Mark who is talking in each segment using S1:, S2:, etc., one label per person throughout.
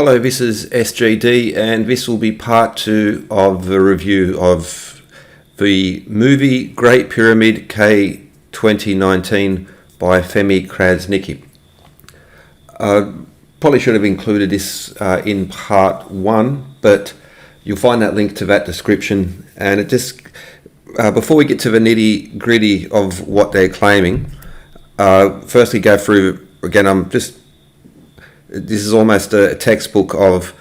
S1: Hello, this is SGD, and this will be part 2 of the review of the movie Great Pyramid K2019 by Femi Krasniqi. Probably should have included this in part 1, but you'll find that link to that description. And it just, before we get to the nitty gritty of what they're claiming, firstly go through, again, this is almost a textbook of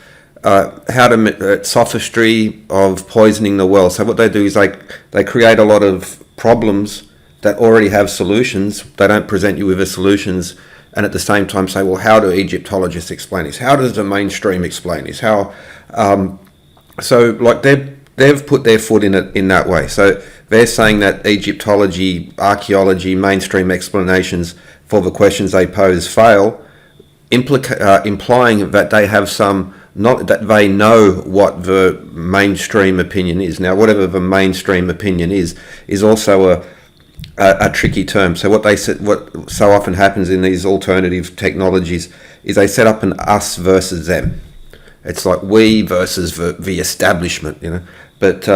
S1: how to sophistry of poisoning the well. So what they do is they create a lot of problems that already have solutions. They don't present you with the solutions, and at the same time say, well, how do Egyptologists explain this? How does the mainstream explain this? How? So like they've put their foot in it in that way. So they're saying that Egyptology, archaeology, mainstream explanations for the questions they pose fail, implying that they have that they know what the mainstream opinion is. Now, whatever the mainstream opinion is also a tricky term. So what so often happens in these alternative technologies is they set up an us versus them. It's like we versus the establishment, you know. But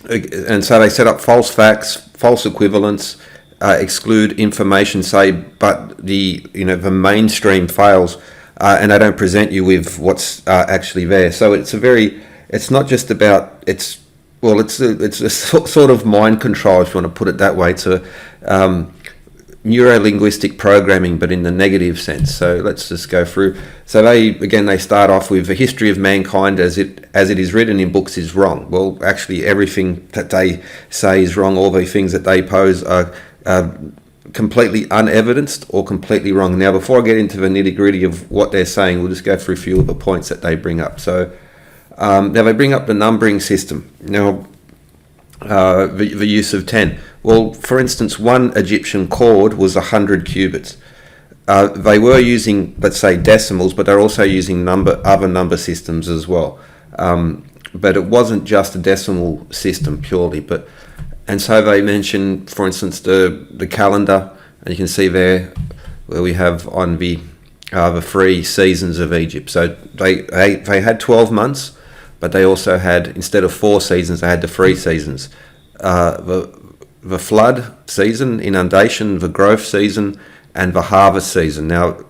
S1: and so they set up false facts, false equivalents. Exclude information, say, but the mainstream fails, and they don't present you with what's actually there. So it's not just about it's a sort of mind control, if you want to put it that way. It's a neuro-linguistic programming, but in the negative sense. So let's just go through. So they start off with the history of mankind as it is written in books is wrong. Well, actually, everything that they say is wrong. All the things that they pose are completely unevidenced or completely wrong. Now, before I get into the nitty-gritty of what they're saying, we'll just go through a few of the points that they bring up. So now they bring up the numbering system. Now, the use of 10. Well, for instance, one Egyptian cord was 100 cubits. They were using, let's say, decimals, but they're also using other number systems as well. But it wasn't just a decimal system purely, and so they mention, for instance, the calendar, and you can see there where we have on the 3 seasons of Egypt. So they had 12 months, but they also had, instead of 4 seasons, they had the 3 seasons. The flood season, inundation, the growth season, and the harvest season. Now,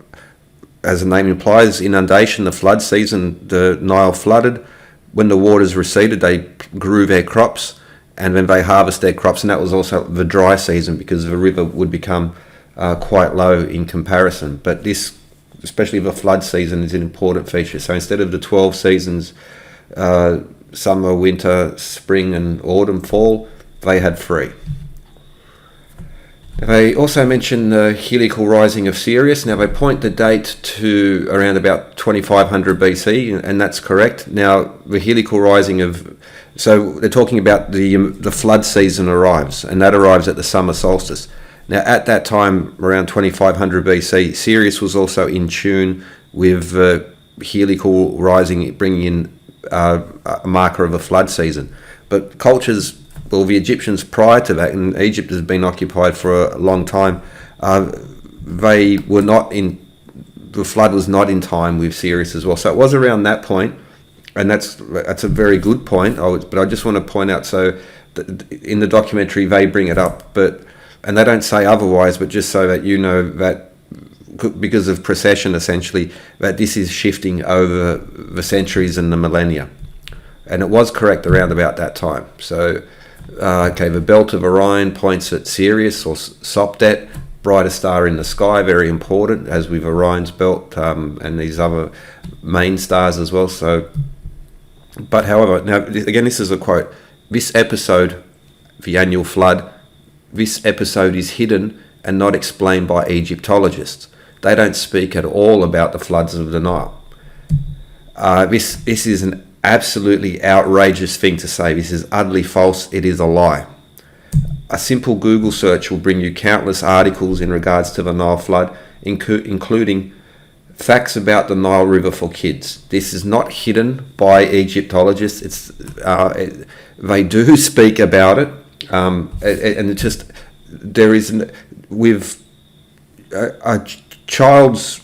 S1: as the name implies, inundation, the flood season, the Nile flooded. When the waters receded, they grew their crops, and then they harvest their crops, and that was also the dry season because the river would become quite low in comparison. But this, especially the flood season, is an important feature. So instead of the 12 seasons, summer, winter, spring and autumn, fall, they had 3. They also mention the heliacal rising of Sirius. Now they point the date to around about 2500 BC, and that's correct. Now the heliacal rising so they're talking about the flood season arrives, and that arrives at the summer solstice. Now at that time, around 2500 BC, Sirius was also in tune with heliacal rising, bringing in a marker of a flood season. But cultures, well, the Egyptians prior to that, and Egypt has been occupied for a long time, they were not in, the flood was not in time with Sirius as well. So it was around that point, and that's a very good point. But I just want to point out, so in the documentary they bring it up, and they don't say otherwise, but just so that you know that because of precession, essentially, that this is shifting over the centuries and the millennia. And it was correct around about that time. So, the belt of Orion points at Sirius or Sopdet, brightest star in the sky, very important, as with Orion's belt and these other main stars as well. So, but however, now again, this is a quote. This episode, the annual flood, this episode is hidden and not explained by Egyptologists. They don't speak at all about the floods of the Nile. This is an absolutely outrageous thing to say. This is utterly false. It is a lie. A simple Google search will bring you countless articles in regards to the Nile flood, including facts about the Nile River for kids. This is not hidden by Egyptologists. They do speak about it, and it just, there is, with a child's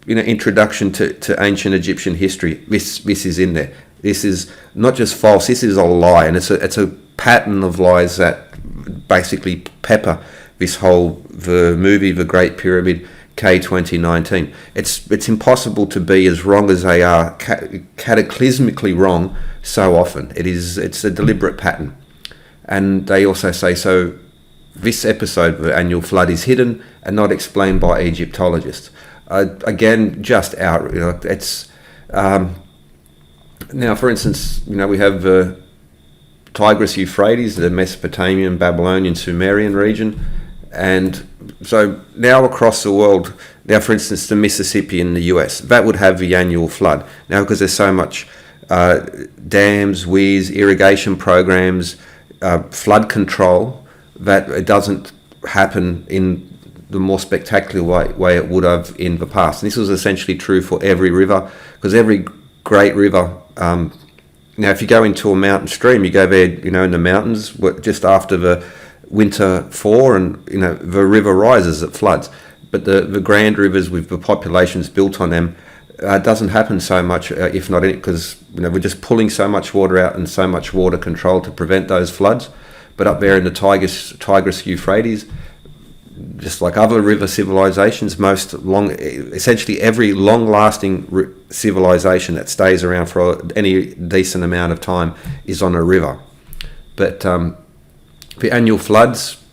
S1: introduction to ancient Egyptian history, this is in there. This is not just false. This is a lie, and it's a pattern of lies that basically pepper this the movie, The Great Pyramid K2019. It's impossible to be as wrong as they are, cataclysmically wrong so often. It's a deliberate pattern, and they also say so. This episode of the annual flood is hidden and not explained by Egyptologists. Again, just out. It's now, for instance, we have the Tigris Euphrates, the Mesopotamian, Babylonian, Sumerian region, and so now across the world. Now, for instance, the Mississippi in the US, that would have the annual flood. Now, because there's so much dams, weirs, irrigation programs, flood control, that it doesn't happen in the more spectacular way it would have in the past. And this was essentially true for every river, because every great river, now if you go into a mountain stream, you go there, in the mountains, just after the winter thaw, and, the river rises, it floods. But the grand rivers with the populations built on them, doesn't happen so much, if not in it, because, we're just pulling so much water out and so much water control to prevent those floods. But up there in the Tigris Euphrates, just like other river civilizations, essentially every long-lasting civilization that stays around for any decent amount of time is on a river. But the annual floods,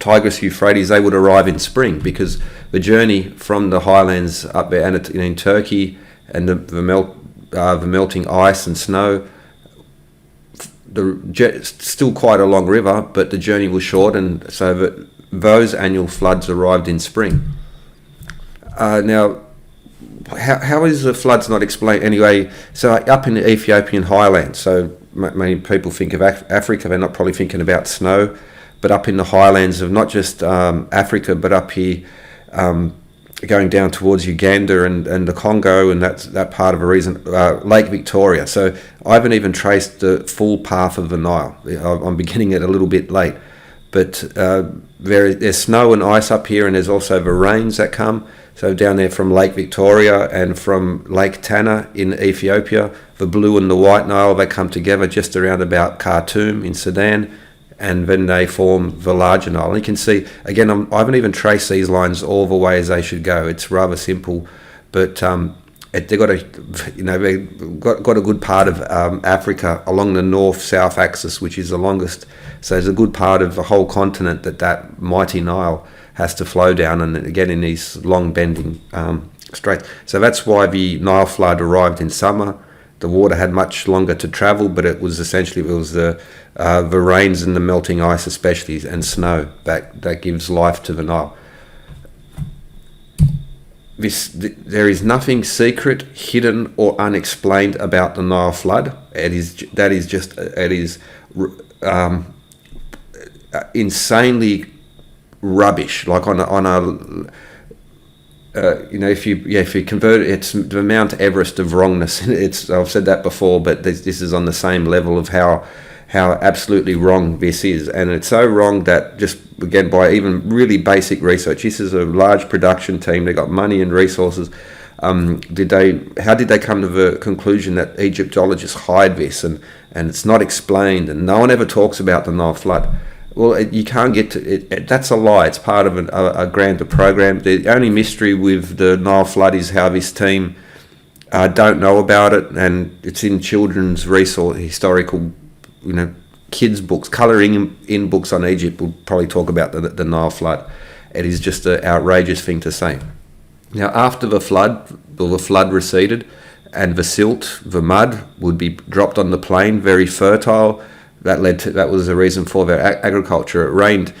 S1: Tigris Euphrates, they would arrive in spring, because the journey from the highlands up there and in Turkey and the melting ice and snow. Still quite a long river, but the journey was short, and so those annual floods arrived in spring. Now, how is the floods not explained anyway? So up in the Ethiopian highlands, so many people think of Africa, they're not probably thinking about snow, but up in the highlands of not just Africa, but up here, going down towards Uganda and the Congo, and that part of a reason, Lake Victoria. So I haven't even traced the full path of the Nile. I'm beginning it a little bit late, but there's snow and ice up here, and there's also the rains that come. So down there from Lake Victoria and from Lake Tana in Ethiopia, the blue and the white Nile, they come together just around about Khartoum in Sudan, and then they form the larger Nile. And you can see, again, I haven't even traced these lines all the way as they should go. It's rather simple, but they've got a good part of Africa along the north-south axis, which is the longest. So there's a good part of the whole continent that mighty Nile has to flow down, and again in these long bending straits. So that's why the Nile flood arrived in summer. The water had much longer to travel, but it was the rains and the melting ice, especially, and snow that gives life to the Nile. There is nothing secret, hidden, or unexplained about the Nile flood. It is insanely rubbish. Like if you convert it, it's the Mount Everest of wrongness. I've said that before, but this is on the same level of how absolutely wrong this is, and it's so wrong that just again by even really basic research, this is a large production team. They got money and resources. How did they come to the conclusion that Egyptologists hide this and it's not explained, and no one ever talks about the Nile flood? Well, you can't get to it. That's a lie. It's part of a grander program. The only mystery with the Nile flood is how this team don't know about it, and it's in children's historical, kids' books, colouring in books on Egypt will probably talk about the Nile flood. It is just an outrageous thing to say. Now, after the flood receded, and the silt, the mud, would be dropped on the plain, very fertile. That was the reason for their agriculture. It rained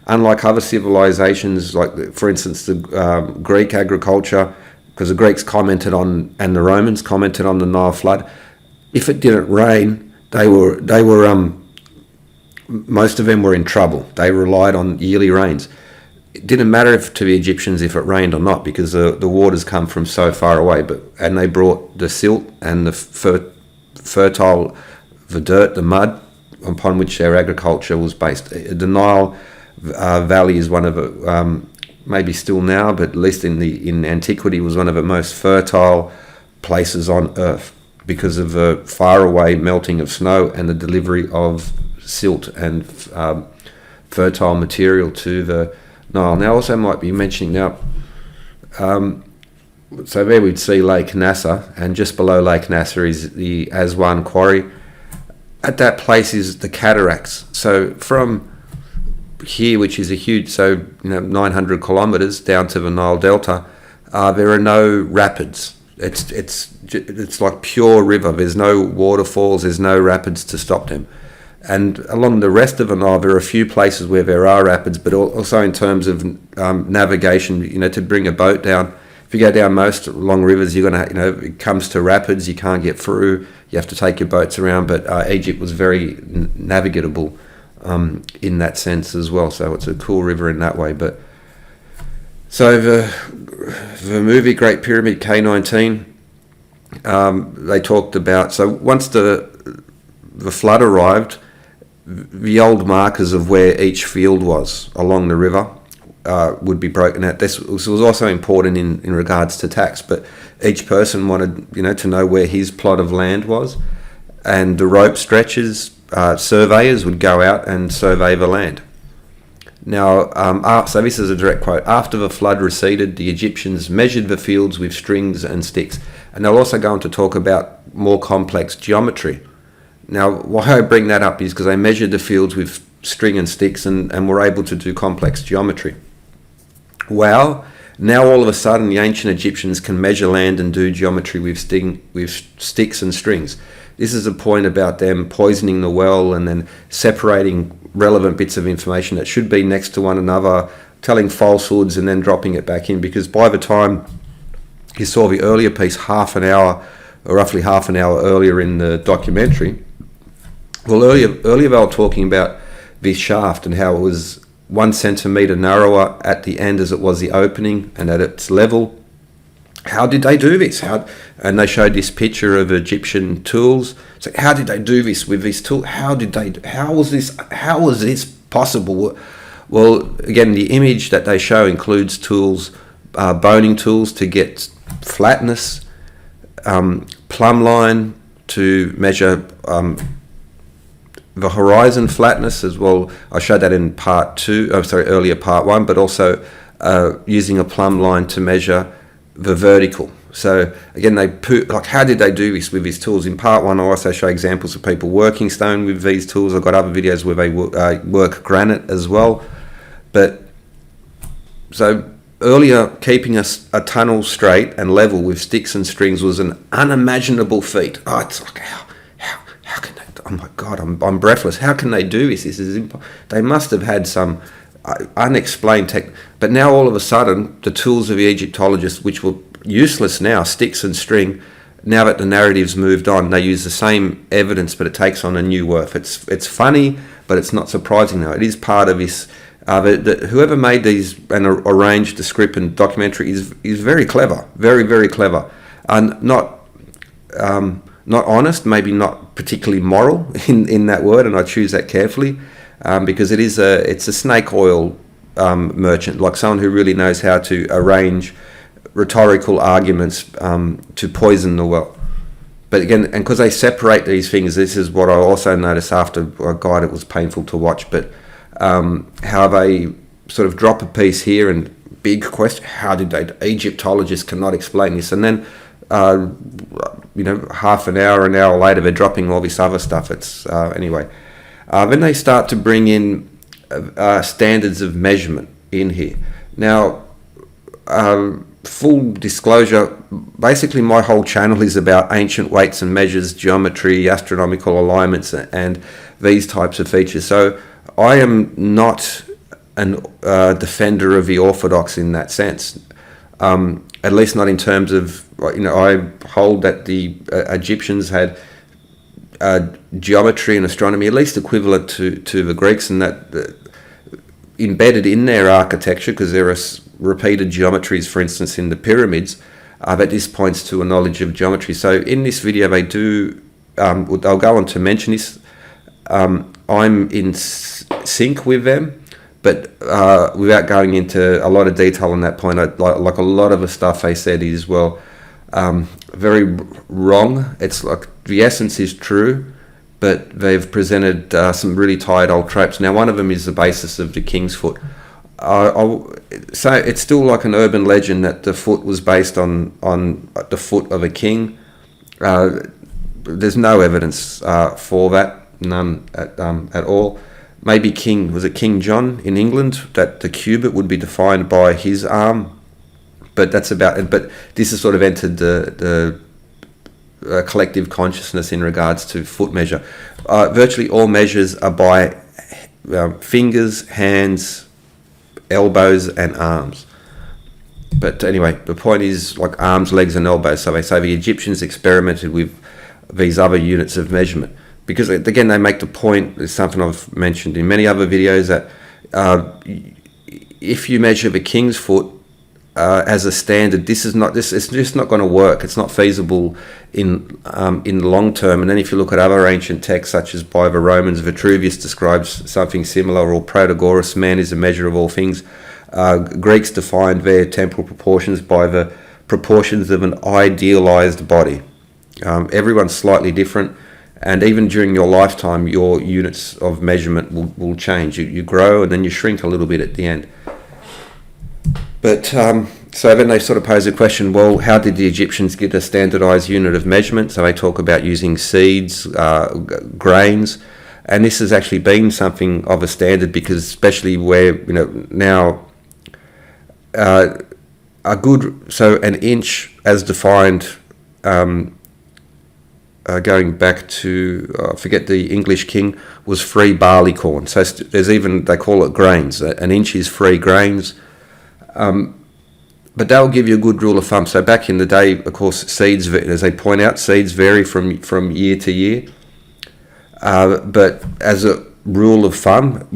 S1: unlike other civilizations, like for instance the Greek agriculture, because the Greeks commented on and the Romans commented on the Nile flood. If it didn't rain, they were most of them were in trouble. They relied on yearly rains. It didn't matter to the Egyptians if it rained or not, because the waters come from so far away. And they brought the silt and the fertile. The dirt, the mud upon which their agriculture was based. The Nile Valley is one of the maybe still now, but at least in antiquity was one of the most fertile places on Earth because of the faraway melting of snow and the delivery of silt and fertile material to the Nile. Now, also might be mentioning now, so there we'd see Lake Nasser, and just below Lake Nasser is the Aswan Quarry. At that place is the cataracts. So from here, which is a huge, 900 kilometers down to the Nile Delta, there are no rapids. It's like pure river. There's no waterfalls. There's no rapids to stop them. And along the rest of the Nile, there are a few places where there are rapids, but also in terms of navigation, to bring a boat down. If you go down most long rivers, you're going to, it comes to rapids, you can't get through. You have to take your boats around. But Egypt was very navigable in that sense as well. So it's a cool river in that way. But so the movie Great Pyramid K19, they talked about. So once the flood arrived, the old markers of where each field was along the river would be broken out. This was also important in regards to tax, but each person wanted to know where his plot of land was, and the rope stretchers, surveyors would go out and survey the land. Now, so this is a direct quote. After the flood receded, the Egyptians measured the fields with strings and sticks, and they'll also go on to talk about more complex geometry. Now, why I bring that up is because they measured the fields with string and sticks and were able to do complex geometry. Well, now all of a sudden the ancient Egyptians can measure land and do geometry with sticks and strings. This is a point about them poisoning the well and then separating relevant bits of information that should be next to one another, telling falsehoods and then dropping it back in, because by the time you saw the earlier piece roughly half an hour earlier in the documentary, well, earlier they were talking about this shaft and how it was 1 centimetre narrower at the end as it was the opening and at its level. How did they do this? And they showed this picture of Egyptian tools. So how did they do this with these tools? How was this possible? Well, again, the image that they show includes tools, boning tools to get flatness, plumb line to measure the horizon flatness as well. I showed that in earlier part 1, but also using a plumb line to measure the vertical. So again, how did they do this with these tools? In part 1, I also show examples of people working stone with these tools. I've got other videos where they work granite as well. But so earlier, keeping a tunnel straight and level with sticks and strings was an unimaginable feat. Oh, it's like, how can they? Oh my God, I'm breathless. How can they do this? This is they must have had some unexplained tech. But now all of a sudden, the tools of the Egyptologists, which were useless now, sticks and string, now that the narrative's moved on, they use the same evidence, but it takes on a new worth. It's funny, but it's not surprising now. It is part of this. Whoever made these and arranged the script and documentary is very clever, very, very clever, and not honest, maybe not particularly moral in that word, and I choose that carefully because it's a snake oil merchant, like someone who really knows how to arrange rhetorical arguments to poison the well. But again, and because they separate these things, this is what I also noticed after, oh God, it was painful to watch, but how they sort of drop a piece here and big question, how did they, Egyptologists cannot explain this, and then half an hour later they're dropping all this other stuff. It's anyway. Then they start to bring in standards of measurement in here. Now, full disclosure, basically my whole channel is about ancient weights and measures, geometry, astronomical alignments, and these types of features. So I am not a defender of the orthodox in that sense. At least not in terms of, I hold that the Egyptians had geometry and astronomy at least equivalent to the Greeks, and that embedded in their architecture, because there are repeated geometries, for instance, in the pyramids, that this points to a knowledge of geometry. So in this video they do, they'll go on to mention this. I'm in sync with them, But without going into a lot of detail on that point, like a lot of the stuff they said is, well, very wrong. It's like the essence is true, but they've presented some really tired old tropes. Now, one of them is the basis of the king's foot. So it's still like an urban legend that the foot was based on the foot of a king. There's no evidence for that, none at all. Maybe was it King John in England, that the cubit would be defined by his arm, but that's about it. But this has sort of entered the collective consciousness in regards to foot measure. Virtually all measures are by fingers, hands, elbows and arms. But anyway, the point is like arms, legs and elbows. So they say the Egyptians experimented with these other units of measurement, because again they make the point, it's something I've mentioned in many other videos, that if you measure the king's foot as a standard, it's just not going to work. It's not feasible in the long term. And then if you look at other ancient texts, such as by the Romans, Vitruvius describes something similar, or Protagoras, man is a measure of all things. Greeks defined their temporal proportions by the proportions of an idealized body. Everyone's slightly different, and even during your lifetime, your units of measurement will change. You grow and then you shrink a little bit at the end. But so then they sort of pose a question, well, how did the Egyptians get a standardized unit of measurement? So they talk about using seeds, grains, and this has actually been something of a standard, because especially where, now so an inch as defined, going back to, forget the English king, was 3 barley corn. So there's even, they call it grains. An inch is 3 grains. But that will give you a good rule of thumb. So back in the day, of course, seeds, as they point out, seeds vary from year to year. But as a rule of thumb,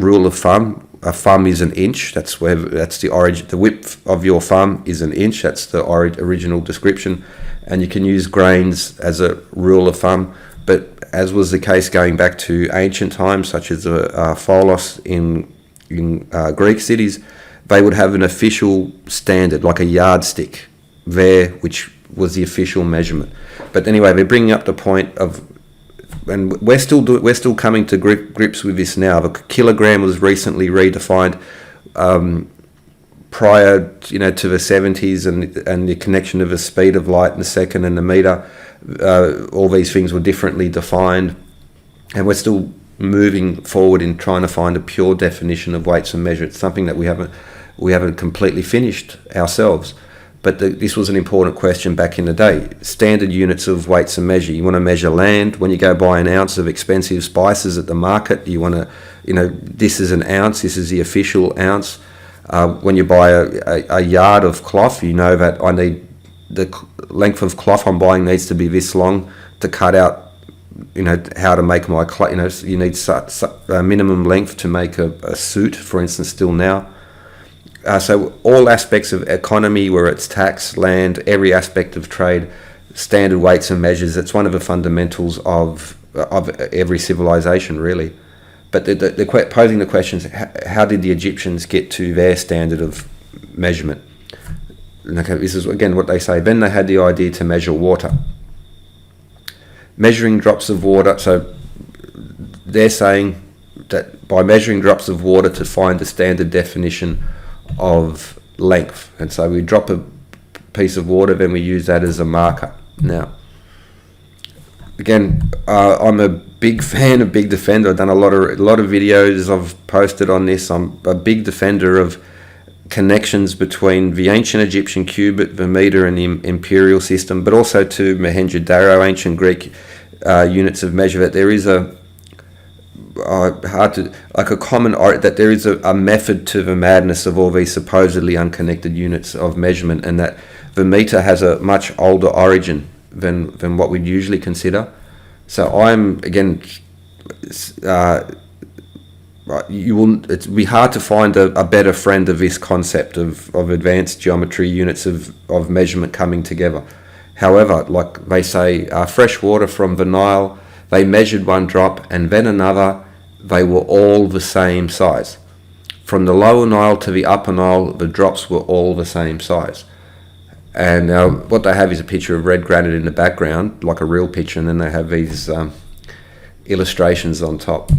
S1: a thumb is an inch. That's the origin. The width of your thumb is an inch. That's the original description. And you can use grains as a rule of thumb. But as was the case going back to ancient times, such as pholos in Greek cities, they would have an official standard, like a yardstick there, which was the official measurement. But anyway, they're bringing up the point of, and we're still coming to grips with this now. The kilogram was recently redefined prior, to the 70s, and the connection of the speed of light and the second and the meter. All these things were differently defined, and we're still moving forward in trying to find a pure definition of weights and measure. It's something that we haven't completely finished ourselves, but this was an important question back in the day. Standard units of weights and measure. You want to measure land. When you go buy an ounce of expensive spices at the market, you want to, this is an ounce, this is the official ounce. When you buy a yard of cloth, you know that I need, the length of cloth I'm buying needs to be this long to cut out, how to make my cloth. You need a minimum length to make a suit, for instance, still now. So all aspects of economy, where it's tax, land, every aspect of trade, standard weights and measures, it's one of the fundamentals of every civilization, really. But they're posing the questions, how did the Egyptians get to their standard of measurement? Okay, this is again what they say. Then they had the idea to measure water. Measuring drops of water, so they're saying that by measuring drops of water to find the standard definition of length. And so we drop a piece of water, then we use that as a marker. Now, again, I'm a big fan, a big defender. I've done a lot of videos I've posted on this. I'm a big defender of connections between the ancient Egyptian cubit, the meter, and the imperial system, but also to Mohenjo-Daro, ancient Greek units of measure. That there is that there is a method to the madness of all these supposedly unconnected units of measurement, and that the meter has a much older origin than what we'd usually consider. So I'm, again, it'd be hard to find a better friend of this concept of advanced geometry, units of measurement coming together. However, like they say, fresh water from the Nile, they measured one drop and then another, they were all the same size. from the lower Nile to the upper Nile, the drops were all the same size. And now what they have is a picture of red granite in the background, like a real picture, and then they have these illustrations on top.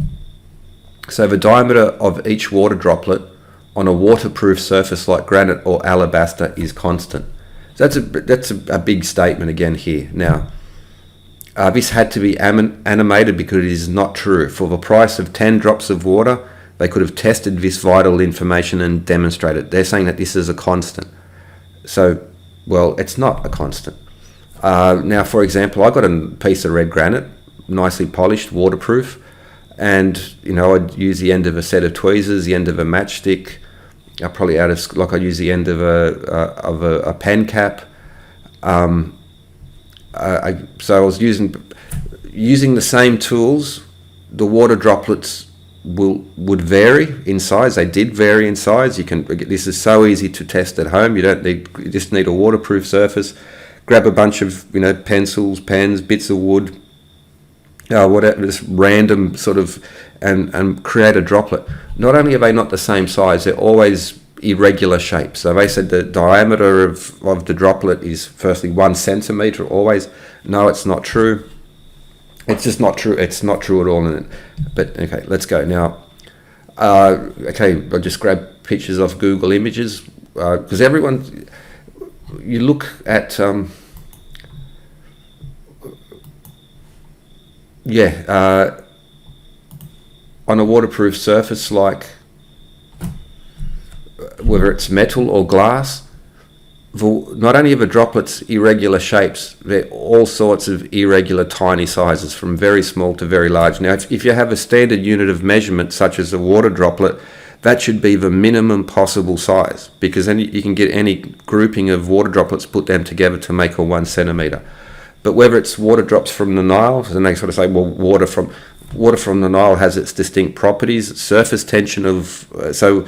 S1: So the diameter of each water droplet on a waterproof surface like granite or alabaster is constant. So that's a big statement again here. Now, this had to be animated because it is not true. For the price of 10 drops of water, they could have tested this vital information and demonstrated. They're saying that this is a constant. So, well, it's not a constant. Now, for example, I got a piece of red granite, nicely polished, waterproof, and I'd use the end of a set of tweezers, the end of a matchstick. I'd use the end of a pen cap. So I was using the same tools. The water droplets would vary in size. They did vary in size. This is so easy to test at home. You just need a waterproof surface. Grab a bunch of pencils, pens, bits of wood, whatever, just random sort of, and create a droplet. Not only are they not the same size, they're always irregular shapes. So they said the diameter of the droplet is firstly 1 centimeter always. No, it's not true. It's just not true. It's not true at all. But okay, let's go now. Okay, I'll just grab pictures off Google Images because you look at on a waterproof surface like whether it's metal or glass, not only are the droplets irregular shapes, they're all sorts of irregular tiny sizes from very small to very large. Now if you have a standard unit of measurement such as a water droplet, that should be the minimum possible size, because then you can get any grouping of water droplets, put them together to make a 1 centimeter. But whether it's water drops from the Nile, and they sort of say, well, water from the Nile has its distinct properties. Surface tension so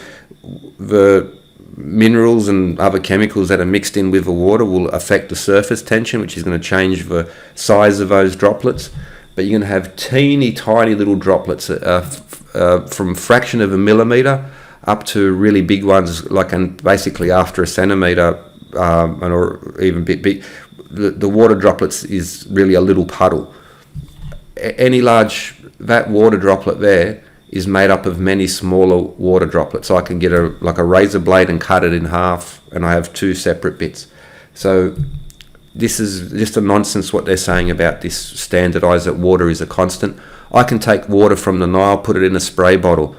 S1: the minerals and other chemicals that are mixed in with the water will affect the surface tension, which is going to change the size of those droplets. But you're going to have teeny tiny little droplets from a fraction of a millimeter up to really big ones, and basically after a centimeter or even a bit big. The water droplets is really a little puddle. That water droplet there is made up of many smaller water droplets. So I can get a razor blade and cut it in half, and I have 2 separate bits. So this is just a nonsense what they're saying about this standardized that water is a constant. I can take water from the Nile, put it in a spray bottle.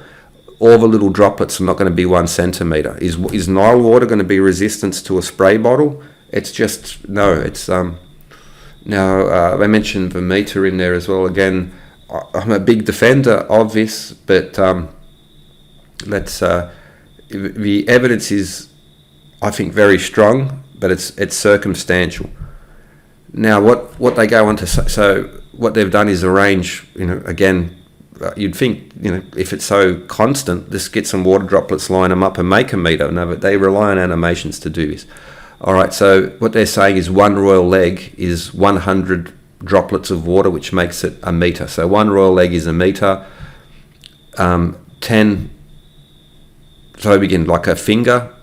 S1: All the little droplets are not going to be 1 centimeter. Is Nile water going to be resistant to a spray bottle? It's just, no, it's, now they mentioned the meter in there as well. Again, I'm a big defender of this, but the evidence is, I think, very strong, but it's circumstantial. Now, what they go on to say, so what they've done is arrange, again, you'd think, if it's so constant, just get some water droplets, line them up and make a meter. No, but they rely on animations to do this. All right, so what they're saying is 1 royal leg is 100 droplets of water, which makes it a meter. So 1 royal leg is a meter. 10, so we begin like a finger,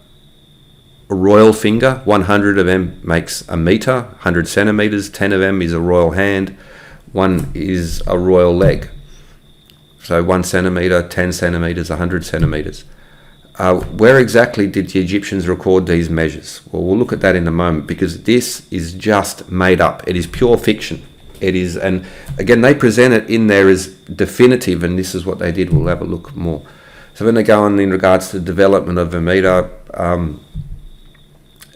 S1: a royal finger, 100 of them makes a meter, 100 centimeters, 10 of them is a royal hand, 1 is a royal leg. So 1 centimeter, 10 centimeters, 100 centimeters. Where exactly did the Egyptians record these measures? Well, we'll look at that in a moment, because this is just made up. It is pure fiction. It is, and again, they present it in there as definitive, and this is what they did. We'll have a look more. So then they go on in regards to the development of the meter.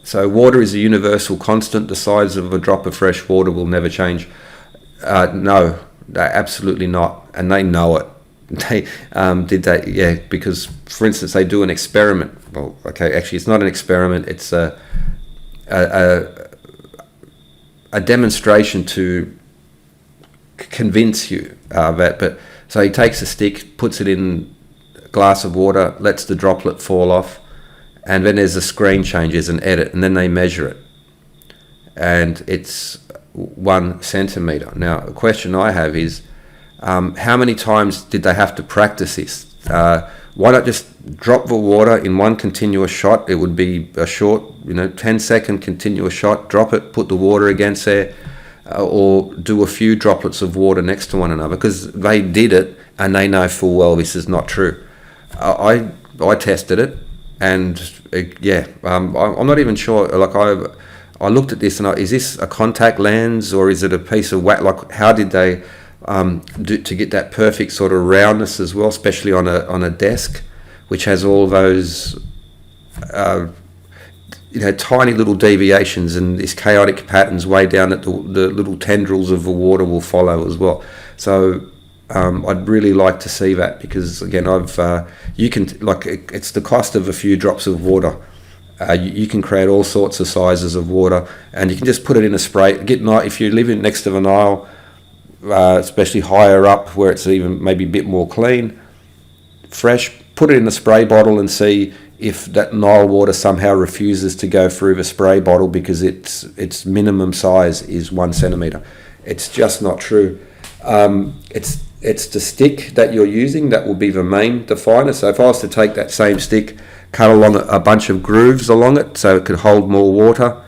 S1: So water is a universal constant. The size of a drop of fresh water will never change. No, absolutely not, and they know it. They yeah, because for instance they do an experiment. Well, okay, actually it's not an experiment, it's a demonstration to convince you that. But so he takes a stick, puts it in a glass of water, lets the droplet fall off, and then there's a screen change, there's an edit, and then they measure it, and it's 1 centimeter. Now the question I have is, how many times did they have to practice this? Why not just drop the water in one continuous shot? It would be a short, 10-second continuous shot. Drop it, put the water against there, or do a few droplets of water next to one another, because they did it and they know full well this is not true. I tested it, and I'm not even sure. Like I looked at this and is this a contact lens or is it a piece of wax? Like how did they do to get that perfect sort of roundness as well, especially on a desk, which has all those tiny little deviations and these chaotic patterns way down that the little tendrils of the water will follow as well. So I'd really like to see that, because again, it's the cost of a few drops of water. You can create all sorts of sizes of water, and you can just put it in a spray. If you live next to the Nile, especially higher up where it's even maybe a bit more clean, fresh, put it in a spray bottle and see if that Nile water somehow refuses to go through the spray bottle because its minimum size is 1 centimeter. It's just not true. It's the stick that you're using that will be the main definer. So if I was to take that same stick, cut along a bunch of grooves along it so it could hold more water,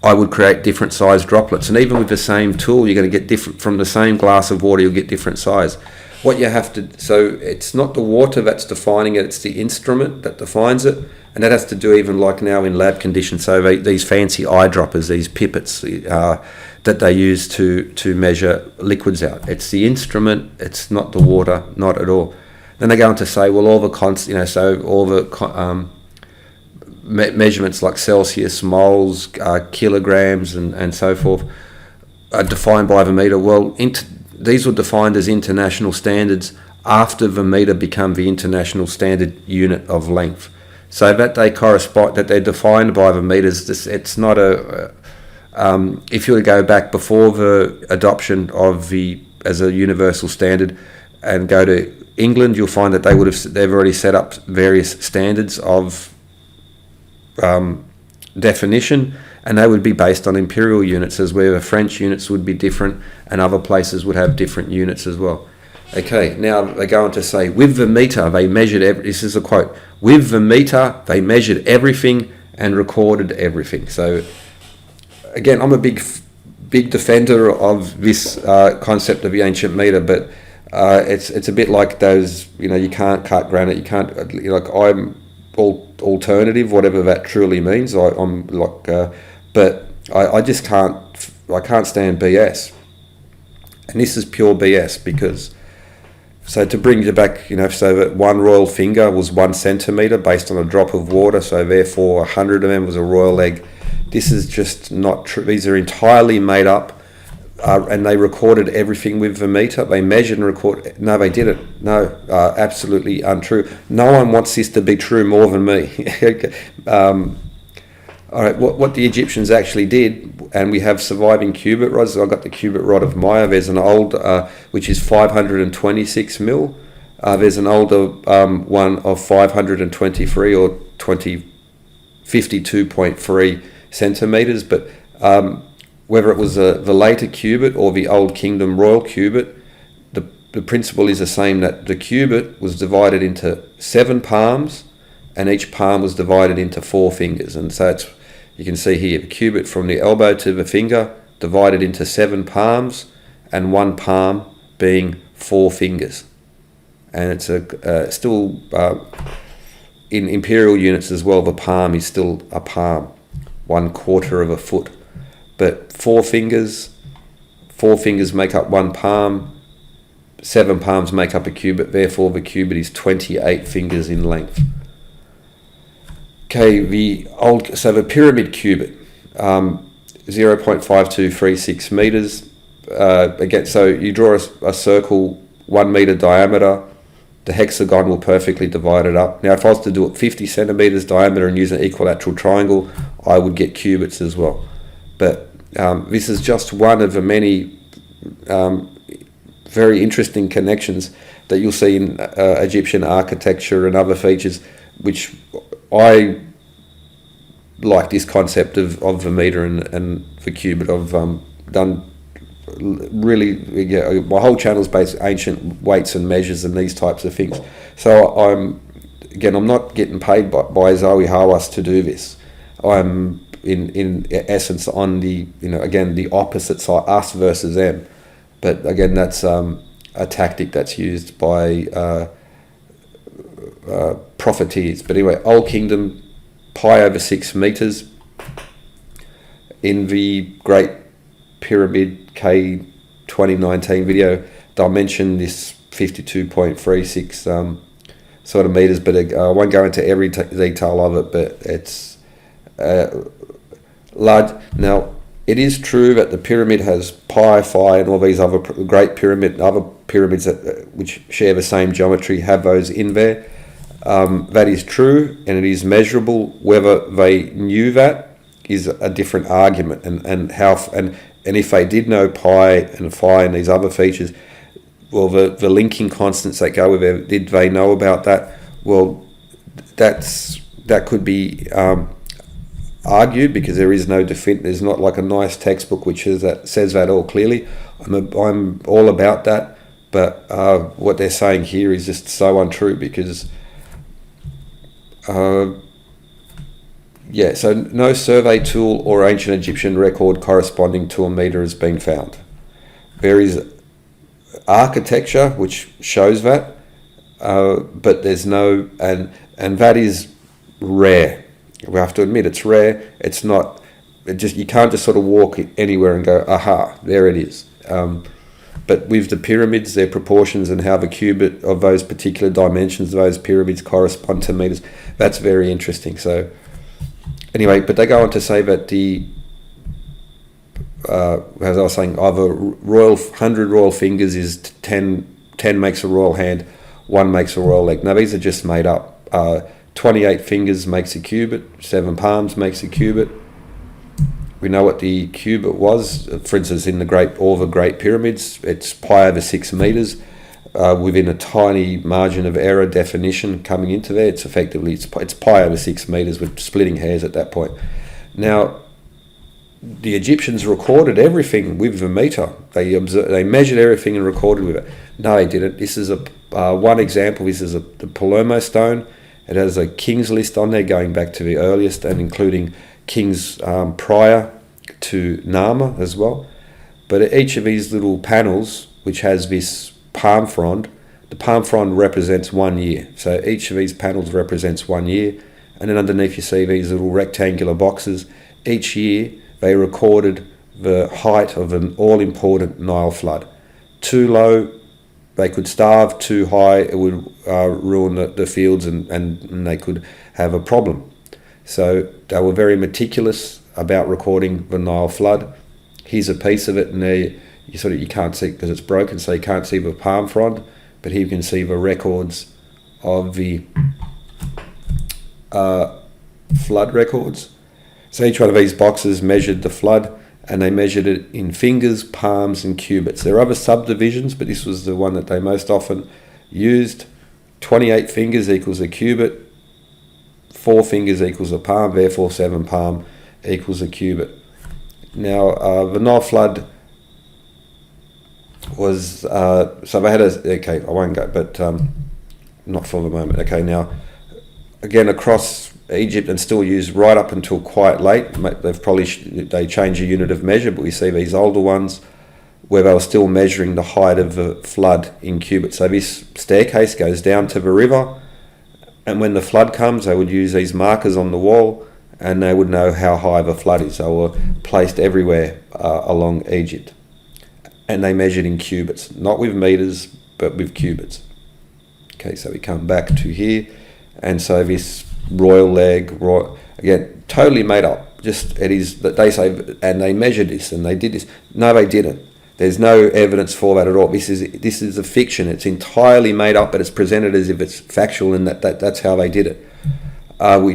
S1: I would create different size droplets. And even with the same tool, you're going to get different from the same glass of water. You'll get different size. So it's not the water that's defining it; it's the instrument that defines it, and that has to do even like now in lab conditions. So these fancy eyedroppers, these pipettes that they use to measure liquids out. It's the instrument. It's not the water, not at all. Then they go on to say, well, all the measurements like Celsius, moles, kilograms, and so forth are defined by the meter. Well, these were defined as international standards after the meter became the international standard unit of length. So that they're defined by the meters. It's not if you were to go back before the adoption of as a universal standard and go to England, you'll find that they've already set up various standards of definition, and they would be based on imperial units, as where the French units would be different and other places would have different units as well. Okay, now they go on to say, with the meter they measured this is a quote, with the meter they measured everything and recorded everything. So again, I'm a big defender of this concept of the ancient meter, but it's a bit like those, you can't cut granite, you can't, I'm alternative, whatever that truly means. But I just can't stand BS, and this is pure BS, because so to bring you back, so that one royal finger was 1 centimeter based on a drop of water, so therefore 100 of them was a royal egg. This is just not true. These are entirely made up. And they recorded everything with the meter. They measured and recorded. No, they didn't. No, absolutely untrue. No one wants this to be true more than me. All right, what the Egyptians actually did, and we have surviving cubit rods. I've got the cubit rod of Maya. There's an old, which is 526 mil. There's an older one of 523 or 52.3 centimeters, but whether it was the later cubit or the Old Kingdom royal cubit, the principle is the same, that the cubit was divided into 7 palms, and each palm was divided into 4 fingers. And so you can see here, the cubit from the elbow to the finger divided into 7 palms, and 1 palm being 4 fingers. And it's still in imperial units as well, the palm is still a palm, 1/4 of a foot. But 4 fingers make up 1 palm, 7 palms make up a cubit, therefore the cubit is 28 fingers in length. Okay, the pyramid cubit, 0.5236 meters. Again, so you draw a circle 1 meter diameter, the hexagon will perfectly divide it up. Now if I was to do it 50 centimeters diameter and use an equilateral triangle, I would get cubits as well. But this is just one of the many very interesting connections that you'll see in Egyptian architecture and other features, which I like this concept of the meter and the cubit. I've done really, yeah, my whole channel is based on ancient weights and measures and these types of things. So I'm not getting paid by Zoe Hawass to do this. I'm in essence on the, again, the opposite side, us versus them. But again, that's a tactic that's used by profiteers. But anyway, Old Kingdom, pi over 6 meters. In the Great Pyramid K2019 video, they'll mention this 52.36 sort of meters, but I won't go into every detail of it, but it's large. Now, it is true that the pyramid has pi, phi, and all these other Great Pyramid, other pyramids which share the same geometry have those in there. That is true, and it is measurable. Whether they knew that is a different argument, and if they did know pi and phi and these other features, well, the linking constants that go with it, did they know about that? Well, that could be argued, because there is no there's not like a nice textbook which says that all clearly. I'm all about that, but what they're saying here is just so untrue, because so no survey tool or ancient Egyptian record corresponding to a meter has been found. There is architecture which shows that, but there's no, and that is rare. We have to admit it's rare. It's not, you can't just sort of walk anywhere and go, aha, there it is. But with the pyramids, their proportions and how the cubit of those particular dimensions of those pyramids correspond to meters, that's very interesting. So anyway, but they go on to say that as I was saying, either 100 royal fingers is 10 makes a royal hand, 1 makes a royal leg. Now these are just made up. 28 fingers makes a cubit, 7 palms makes a cubit. We know what the cubit was. For instance, in all the Great Pyramids, it's pi over 6 meters. Within a tiny margin of error definition coming into there, it's effectively it's pi over 6 meters with splitting hairs at that point. Now, the Egyptians recorded everything with the meter. They measured everything and recorded with it. No, they didn't. This is one example. This is the Palermo stone. It has a king's list on there going back to the earliest and including kings prior to Nama as well. But each of these little panels, which has this palm frond, the palm frond represents 1 year. So each of these panels represents 1 year. And then underneath you see these little rectangular boxes. Each year they recorded the height of an all-important Nile flood. Too low, they could starve. Too high, it would ruin the fields and they could have a problem. So they were very meticulous about recording the Nile flood. Here's a piece of it, and there you can't see because it's broken, so you can't see the palm frond, but here you can see the records of the flood records. So each one of these boxes measured the flood, and they measured it in fingers, palms, and cubits. There are other subdivisions, but this was the one that they most often used. 28 fingers equals a cubit, 4 fingers equals a palm, therefore 7 palm equals a cubit. Now, the Nile flood was, so they had okay, I won't go, but not for the moment. Okay, now, again, across Egypt and still used right up until quite late. They changed a unit of measure, but we see these older ones where they were still measuring the height of the flood in cubits. So this staircase goes down to the river, and when the flood comes, they would use these markers on the wall, and they would know how high the flood is. They were placed everywhere along Egypt, and they measured in cubits, not with meters, but with cubits. Okay, so we come back to here, and so this royal leg, again, totally made up. Just it is that they say, and they measured this and they did this. No, they didn't. There's no evidence for that at all. This is a fiction. It's entirely made up, but it's presented as if it's factual, and that's how they did it.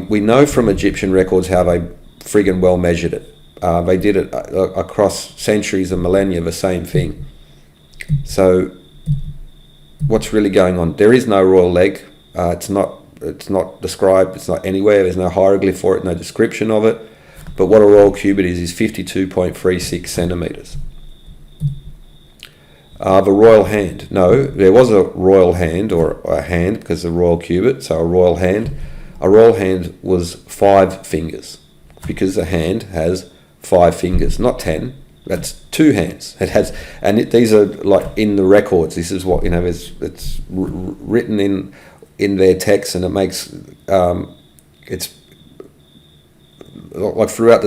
S1: We know from Egyptian records how they friggin' well measured it. They did it across centuries and millennia, the same thing. So what's really going on? There is no royal leg. It's not described. It's not anywhere. There's no hieroglyph for it, no description of it. But what a royal cubit is 52.36 centimeters. The royal hand. No, there was a royal hand, or a hand, because the royal cubit, so a royal hand. A royal hand was 5 fingers, because the hand has 5 fingers, not 10. That's 2 hands. It has, and these are like in the records. This is what, you know, it's written in their text, and it makes it's like throughout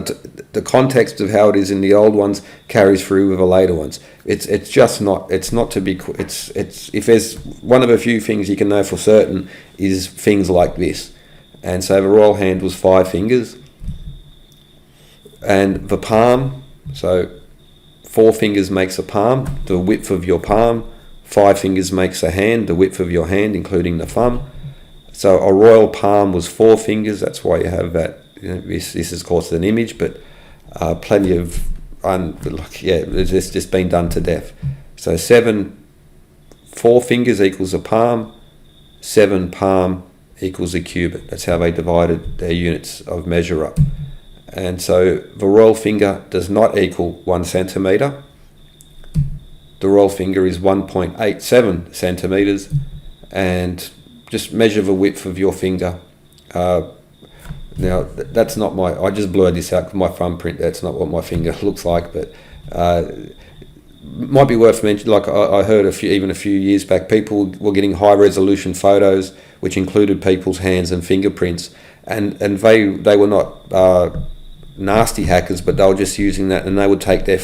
S1: the context of how it is in the old ones carries through with the later ones. It's just not, it's not to be, it's if there's one of a few things you can know for certain is things like this. And so the royal hand was 5 fingers, and the palm, so 4 fingers makes a palm, the width of your palm. 5 fingers makes a hand, the width of your hand, including the thumb. So a royal palm was 4 fingers. That's why you have that. You know, this is, of course, an image, but plenty of it's just been done to death. So 4 fingers equals a palm, 7 palm equals a cubit. That's how they divided their units of measure up. And so the royal finger does not equal 1 centimetre. The royal finger is 1.87 centimetres, and just measure the width of your finger. Now, that's not my, I just blurred this out with my thumbprint. That's not what my finger looks like, but might be worth mentioning, like I heard even a few years back, people were getting high resolution photos which included people's hands and fingerprints, and they were not nasty hackers, but they were just using that, and they would take their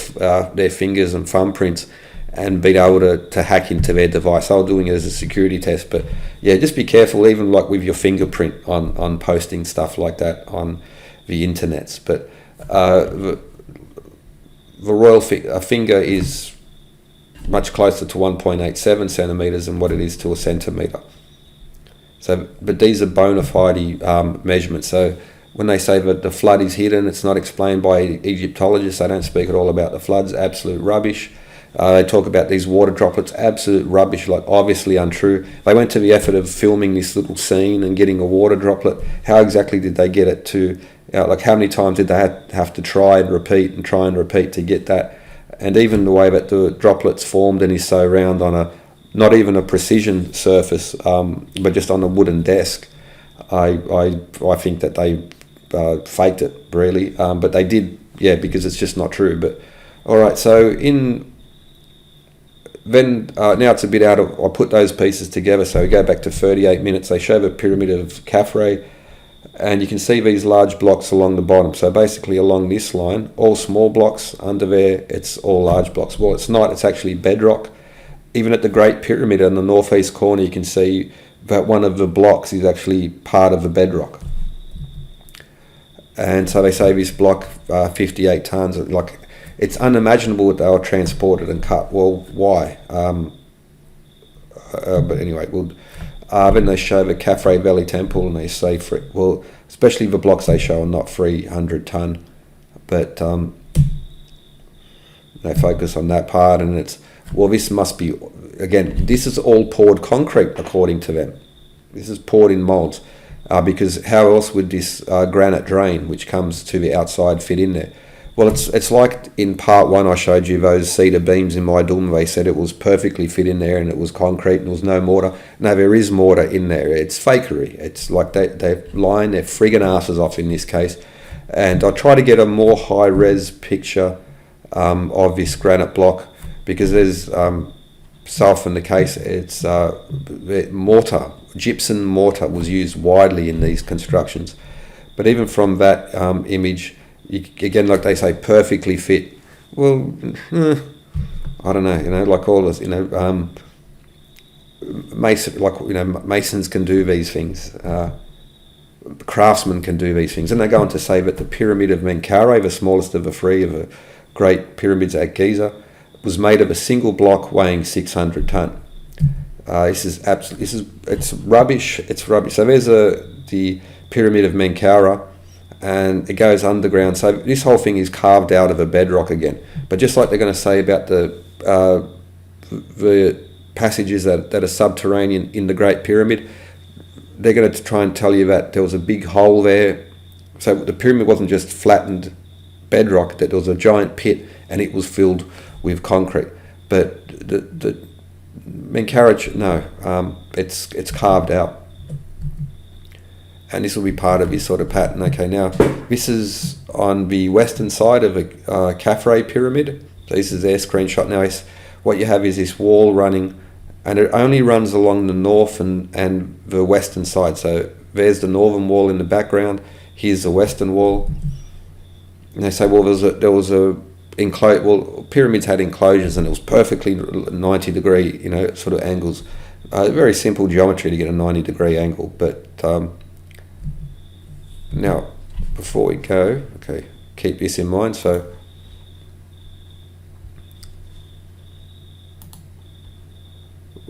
S1: fingers and thumbprints and be able to hack into their device. They were doing it as a security test. But yeah, just be careful, even like with your fingerprint on posting stuff like that on the internets. But the royal finger is much closer to 1.87 centimetres than what it is to a centimetre. So, but these are bona fide measurements. So when they say that the flood is hidden, it's not explained by Egyptologists. They don't speak at all about the floods. Absolute rubbish. They talk about these water droplets, absolute rubbish, like obviously untrue. They went to the effort of filming this little scene and getting a water droplet. How exactly did they get it to, like how many times did they have to try and repeat to get that? And even the way that the droplets formed and is so round on not even a precision surface, but just on a wooden desk, I think that they faked it, really. But they did, yeah, because it's just not true. But all right, so then now it's a bit out of, I put those pieces together, so we go back to 38 minutes. They show the Pyramid of Menkaura, and you can see these large blocks along the bottom. So basically along this line, all small blocks, under there it's all large blocks. Well, it's not, it's actually bedrock. Even at the Great Pyramid in the northeast corner, you can see that one of the blocks is actually part of the bedrock. And so they say this block, 58 tons, like, it's unimaginable that they were transported and cut. Well, why? But anyway, then they show the Menkaura Valley Temple, and they say, well, especially the blocks they show are not 300 ton, but they focus on that part, and it's, well, this must be, again, this is all poured concrete according to them. This is poured in molds, because how else would this granite drain, which comes to the outside, fit in there? Well, it's like in part 1 I showed you those cedar beams in my dorm. They said it was perfectly fit in there and it was concrete and there was no mortar. No, there is mortar in there. It's fakery. It's like they're lying their friggin' asses off in this case. And I try to get a more high-res picture of this granite block, because there's so often the case, it's mortar, gypsum mortar was used widely in these constructions. But even from that image, again, like they say, perfectly fit. Well, I don't know, like all this, masons can do these things. Craftsmen can do these things. And they go on to say that the Pyramid of Menkaura, the smallest of the 3 of the great pyramids at Giza, was made of a single block weighing 600 ton. It's rubbish. It's rubbish. So there's the Pyramid of Menkaura, and it goes underground. So this whole thing is carved out of a bedrock again. But just like they're going to say about the passages that are subterranean in the Great Pyramid, they're going to try and tell you that there was a big hole there. So the pyramid wasn't just flattened bedrock, that there was a giant pit and it was filled with concrete. but the Menkaura, no, it's carved out. And this will be part of his sort of pattern. Okay, now this is on the western side of a Khafre pyramid. So this is their screenshot. Now what you have is this wall running, and it only runs along the north and the western side. So there's the northern wall in the background. Here's the western wall. And they say, well, pyramids had enclosures, and it was perfectly 90-degree, sort of angles. Very simple geometry to get a 90-degree angle, but now, before we go, okay, keep this in mind. So,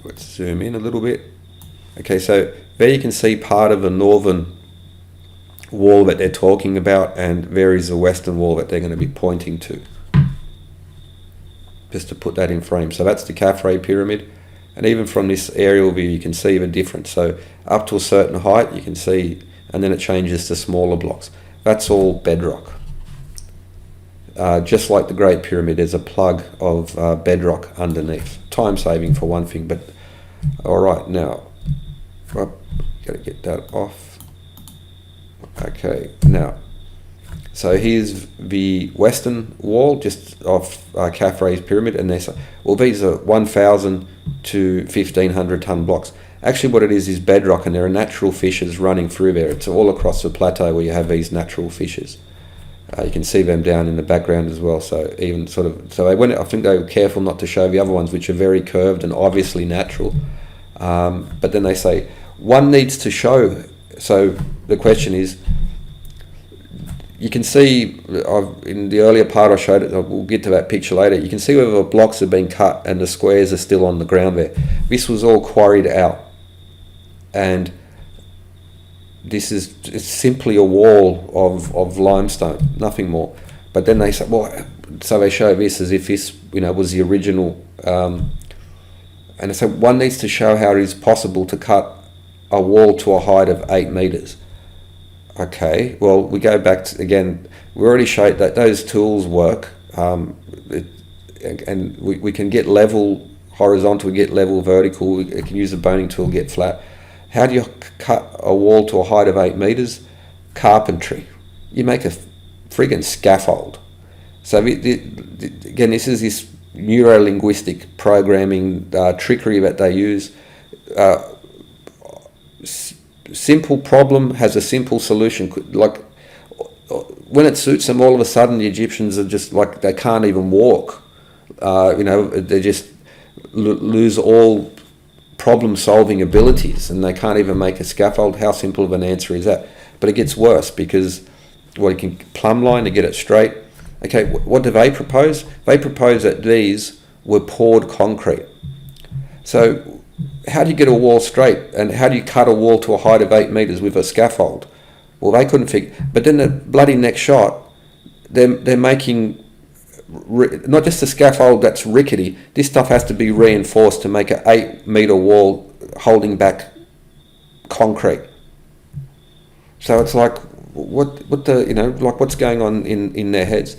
S1: let's zoom in a little bit. Okay, so there you can see part of the northern wall that they're talking about, and there is the western wall that they're going to be pointing to. Just to put that in frame. So that's the Khafre pyramid, and even from this aerial view you can see the difference. So up to a certain height you can see, and then it changes to smaller blocks. That's all bedrock. Just like the Great Pyramid, there's a plug of bedrock underneath. Time saving for one thing, but alright, now I've got to get that off. Okay, now so here's the western wall just off Khafre's pyramid, and they say, well, these are 1,000 to 1,500 ton blocks. Actually what it is bedrock, and there are natural fissures running through there. It's all across the plateau where you have these natural fissures. You can see them down in the background as well. So even sort of, so I think they were careful not to show the other ones, which are very curved and obviously natural. But then they say one needs to show. So the question is, you can see in the earlier part I showed it, we'll get to that picture later, you can see where the blocks have been cut and the squares are still on the ground there. This was all quarried out, and it's simply a wall of limestone, nothing more. But then they say, well, so they show this as if this was the original, and so one needs to show how it is possible to cut a wall to a height of 8 meters. Okay, well, we go back to, again, we already showed that those tools work, and we can get level horizontal, we get level vertical, we can use a boning tool, get flat. How do you cut a wall to a height of 8 meters? Carpentry. You make a friggin' scaffold. So again, this is this neuro-linguistic programming trickery that they use. Simple problem has a simple solution. Like when it suits them, all of a sudden the Egyptians are just like, they can't even walk. They just lose all problem-solving abilities, and they can't even make a scaffold. How simple of an answer is that? But it gets worse, because you can plumb line to get it straight. Okay, what do they propose? They propose that these were poured concrete. So how do you get a wall straight, and how do you cut a wall to a height of 8 meters with a scaffold? Well, they couldn't figure. But then the bloody next shot, they're making not just a scaffold that's rickety. This stuff has to be reinforced to make an 8 meter wall holding back concrete. So it's like, what's going on in their heads?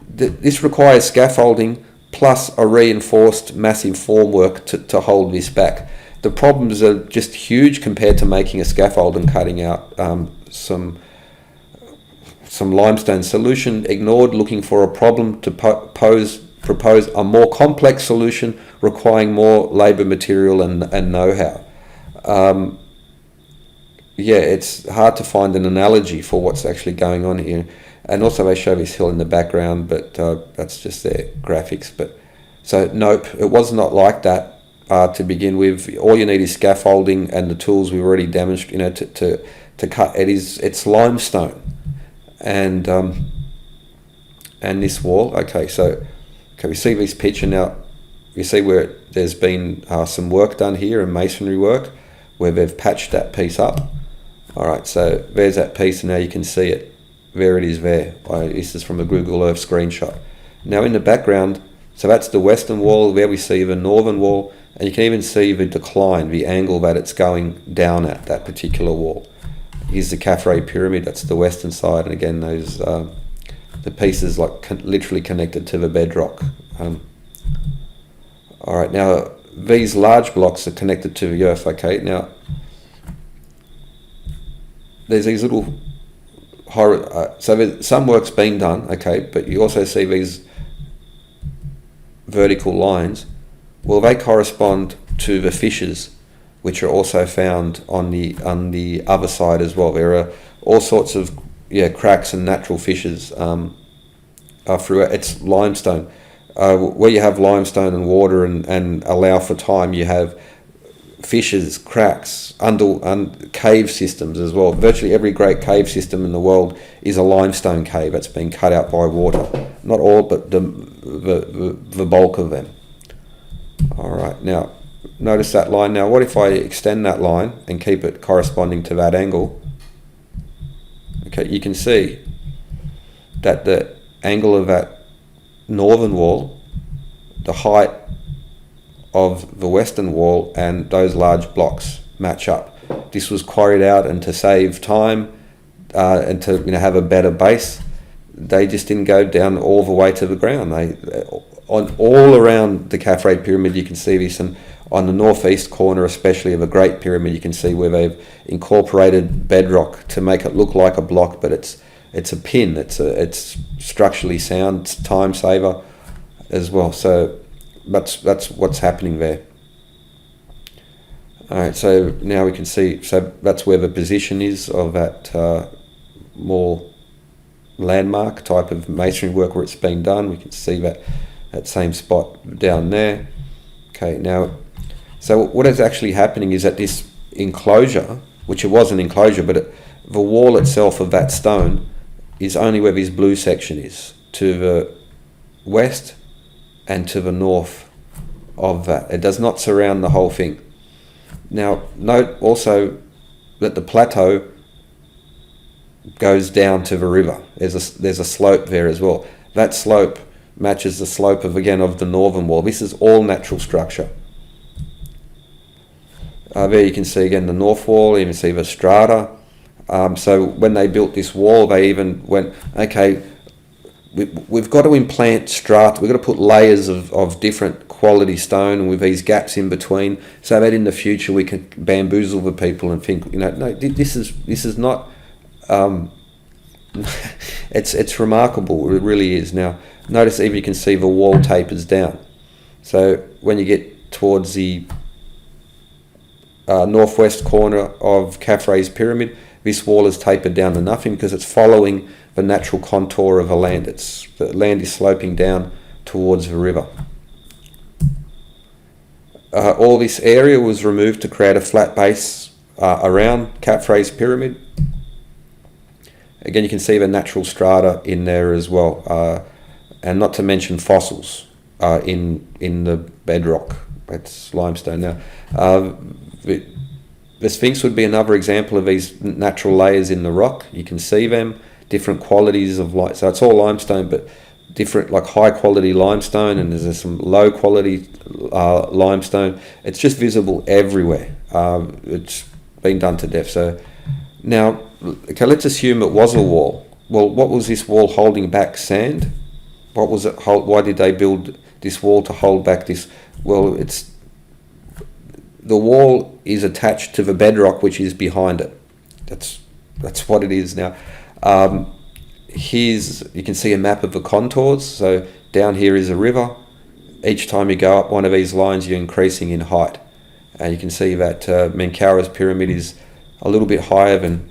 S1: This requires scaffolding plus a reinforced massive formwork to hold this back. The problems are just huge compared to making a scaffold and cutting out some limestone. Solution ignored, looking for a problem to propose a more complex solution requiring more labour, material and know-how. It's hard to find an analogy for what's actually going on here. And also they show this hill in the background, but that's just their graphics. But so nope, it was not like that to begin with. All you need is scaffolding and the tools we've already demonstrated, to cut. It's limestone, and this wall. Okay, so we see this picture now. You see where there's been some work done here, and masonry work, where they've patched that piece up. All right, so there's that piece, and now you can see it. There it is there. This is from a Google Earth screenshot. Now in the background, so that's the western wall. There we see the northern wall, and you can even see the decline, the angle that it's going down at, that particular wall. Here's the Khafre pyramid, that's the western side, and again those the pieces literally connected to the bedrock. All right, now these large blocks are connected to the Earth. Okay, now there's these little so there's some work's being done. Okay, but you also see these vertical lines. Well, they correspond to the fissures, which are also found on the other side as well. There are all sorts of cracks and natural fissures throughout. It's limestone. Where you have limestone and water and allow for time, you have fissures, cracks, cave systems as well. Virtually every great cave system in the world is a limestone cave that's been cut out by water. Not all, but the bulk of them. All right, now notice that line. Now what if I extend that line and keep it corresponding to that angle? Okay, you can see that the angle of that northern wall, the height of the western wall, and those large blocks match up. This was quarried out, and to save time and to have a better base, they just didn't go down all the way to the ground. All around the Khafre pyramid you can see this, and on the northeast corner especially of a Great Pyramid you can see where they've incorporated bedrock to make it look like a block, but it's a pin. It's structurally sound, it's time saver as well. So that's what's happening there. All right, so now we can see, so that's where the position is of that more landmark type of masonry work where it's being done. We can see that same spot down there. Okay, now, so what is actually happening is that this enclosure, which it was an enclosure, but the wall itself of that stone is only where this blue section is, to the west and to the north of that. It does not surround the whole thing. Now, note also that the plateau goes down to the river. There's a slope there as well. That slope matches the slope of the northern wall. This is all natural structure. There you can see again the north wall. You can see the strata. So when they built this wall, they even went, okay, we've got to implant strata. We've got to put layers of different quality stone, and with these gaps in between, so that in the future we can bamboozle the people and think, no, this is not. It's remarkable. It really is. Now, notice even you can see the wall tapers down. So when you get towards the northwest corner of Khafre's pyramid, this wall is tapered down to nothing because it's following the natural contour of the land. The land is sloping down towards the river. All this area was removed to create a flat base around Khafre's pyramid. Again, you can see the natural strata in there as well, and not to mention fossils in the bedrock. It's limestone. Now, the Sphinx would be another example of these natural layers in the rock. You can see them, different qualities of light. So it's all limestone, but different, like high quality limestone, and there's some low quality limestone. It's just visible everywhere. It's been done to death. So now, okay, let's assume it was a wall. Well, what was this wall holding back? Sand? What was it? Why did they build this wall to hold back this? Well, the wall is attached to the bedrock which is behind it. That's what it is. Now, you can see a map of the contours. So down here is a river. Each time you go up one of these lines, you're increasing in height. And you can see that Menkaura's pyramid is a little bit higher than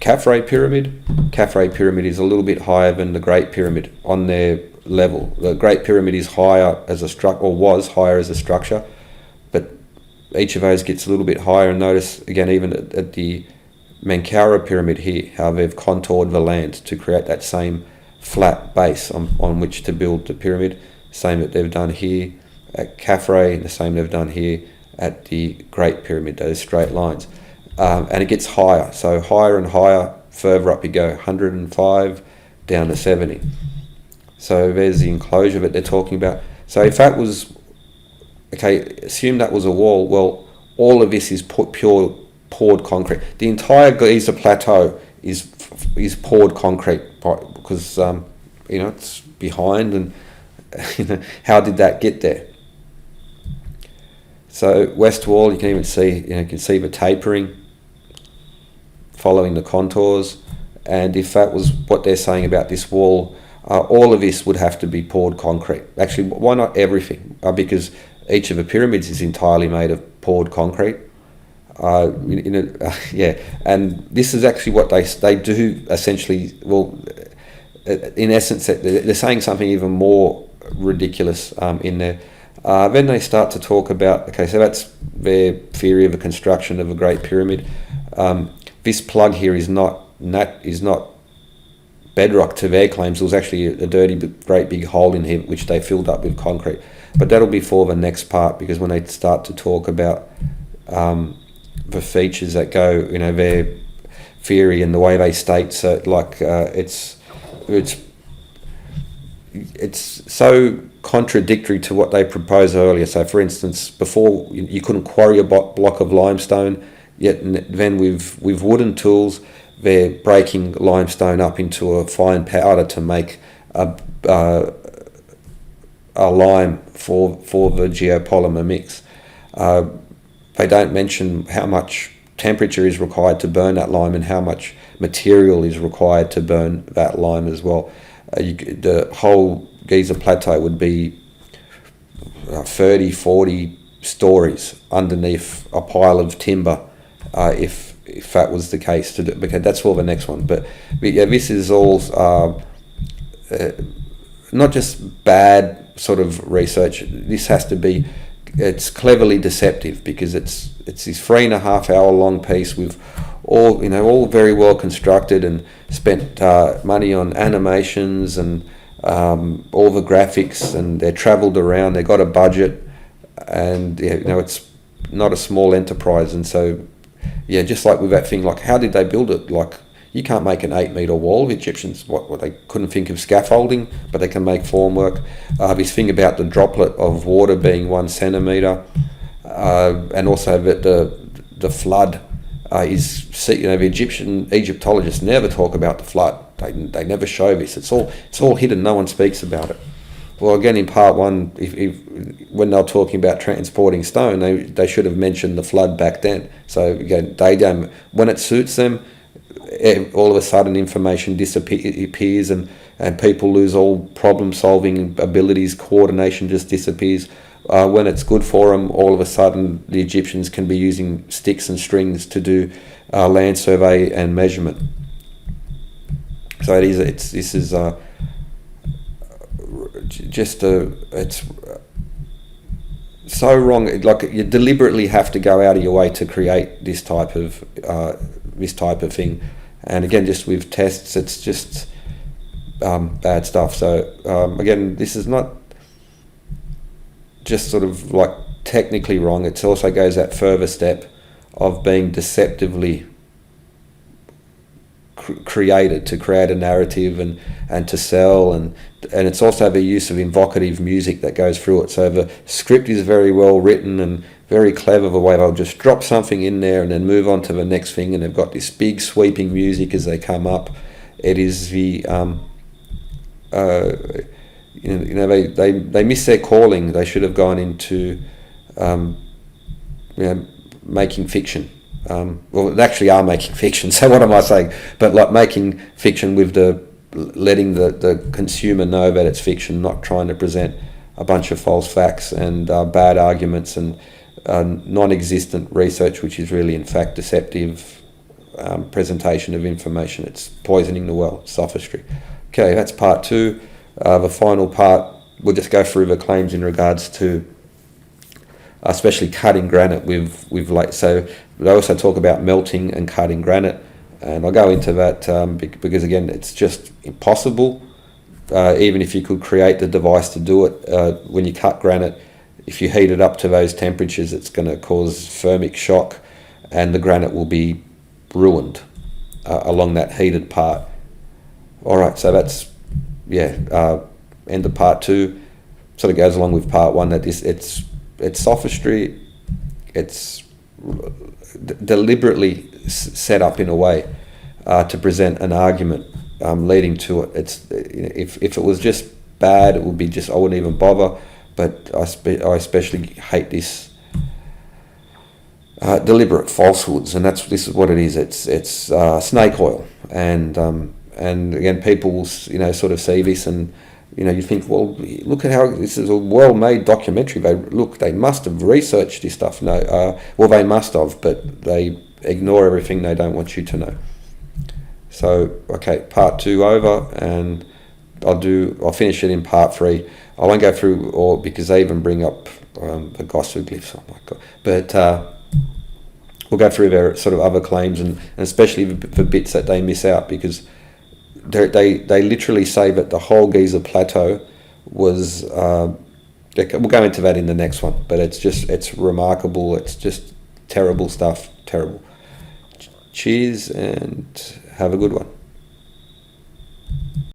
S1: Khafre pyramid. Khafre pyramid is a little bit higher than the Great Pyramid on their level. The Great Pyramid is higher as a structure, or was higher as a structure, but each of those gets a little bit higher. And notice again, even at the Menkaura pyramid here, how they've contoured the land to create that same flat base on which to build the pyramid. Same that they've done here at Khafre, and the same they've done here at the Great Pyramid, those straight lines. And it gets higher, so higher and higher, further up you go, 105 down to 70. So there's the enclosure that they're talking about. So if that was, okay, assume that was a wall, well, all of this is pure poured concrete. The entire Giza plateau is poured concrete because it's behind, and how did that get there? So west wall, you can even see, you can see the tapering following the contours. And if that was what they're saying about this wall, all of this would have to be poured concrete. Actually, why not everything? Because each of the pyramids is entirely made of poured concrete. And this is actually what they do essentially. Well, in essence, they're saying something even more ridiculous in there. Then they start to talk about, okay, so that's their theory of the construction of a Great Pyramid. This plug here is not bedrock to their claims. There was actually a dirty, great big hole in here which they filled up with concrete. But that'll be for the next part, because when they start to talk about the features that go, their theory and the way they state, so like it's so contradictory to what they proposed earlier. So, for instance, before you couldn't quarry a block of limestone, yet then with wooden tools, they're breaking limestone up into a fine powder to make a lime for the geopolymer mix. They don't mention how much temperature is required to burn that lime and how much material is required to burn that lime as well. The whole Giza Plateau would be 30, 40 stories underneath a pile of timber if that was the case. Because that's for the next one. But yeah, this is all not just bad sort of research. This has to be, it's cleverly deceptive, because it's this 3.5 hour long piece with all very well constructed, and spent money on animations and all the graphics, and they're travelled around, they got a budget, and it's not a small enterprise. And so just like with that thing, like how did they build it? Like, you can't make an 8 metre wall. The Egyptians, what they couldn't think of scaffolding, but they can make formwork. This thing about the droplet of water being 1 centimetre, and also that the flood is, the Egyptologists never talk about the flood. They never show this. It's all hidden. No one speaks about it. Well, again, in part one, when they're talking about transporting stone, they should have mentioned the flood back then. So again, when it suits them, all of a sudden information disappears, and people lose all problem-solving abilities. Coordination just disappears. When it's good for them, all of a sudden the Egyptians can be using sticks and strings to do land survey and measurement. So it's so wrong. Like, you deliberately have to go out of your way to create this type of thing. And again, just with tests, it's just bad stuff. So again, this is not just sort of like technically wrong. It also goes that further step of being deceptively created to create a narrative and to sell, and it's also the use of invocative music that goes through it. So the script is very well written and very clever, the way they'll just drop something in there and then move on to the next thing, and they've got this big sweeping music as they come up. It is the they miss their calling. They should have gone into making fiction. Well, they actually are making fiction, so what am I saying? But like making fiction with letting the consumer know that it's fiction, not trying to present a bunch of false facts and bad arguments and non-existent research, which is really in fact deceptive presentation of information. It's poisoning the well, sophistry. Okay, that's part two. The final part, we'll just go through the claims in regards to especially cutting granite with like, so they also talk about melting and cutting granite, and I'll go into that because again, it's just impossible. Even if you could create the device to do it, when you cut granite, if you heat it up to those temperatures, it's going to cause thermic shock, and the granite will be ruined along that heated part. All right, so that's end of part two. Sort of goes along with part one, that it's sophistry. It's deliberately set up in a way to present an argument leading to it. It's if it was just bad, it would be just, I wouldn't even bother. But I especially hate this deliberate falsehoods, and this is what it is. It's snake oil, and again, people will sort of see this, and you think, well, look at how this is a well-made documentary. They must have researched this stuff. No, well, they must have, but they ignore everything. They don't want you to know. So, okay, part 2 over, and I'll finish it in part 3. I won't go through all because they even bring up the glyphs. Oh my god! But we'll go through their sort of other claims, and especially the bits that they miss out, because they literally say that the whole Giza Plateau was. We'll go into that in the next one, but it's remarkable. It's just terrible stuff. Terrible. Cheers and have a good one.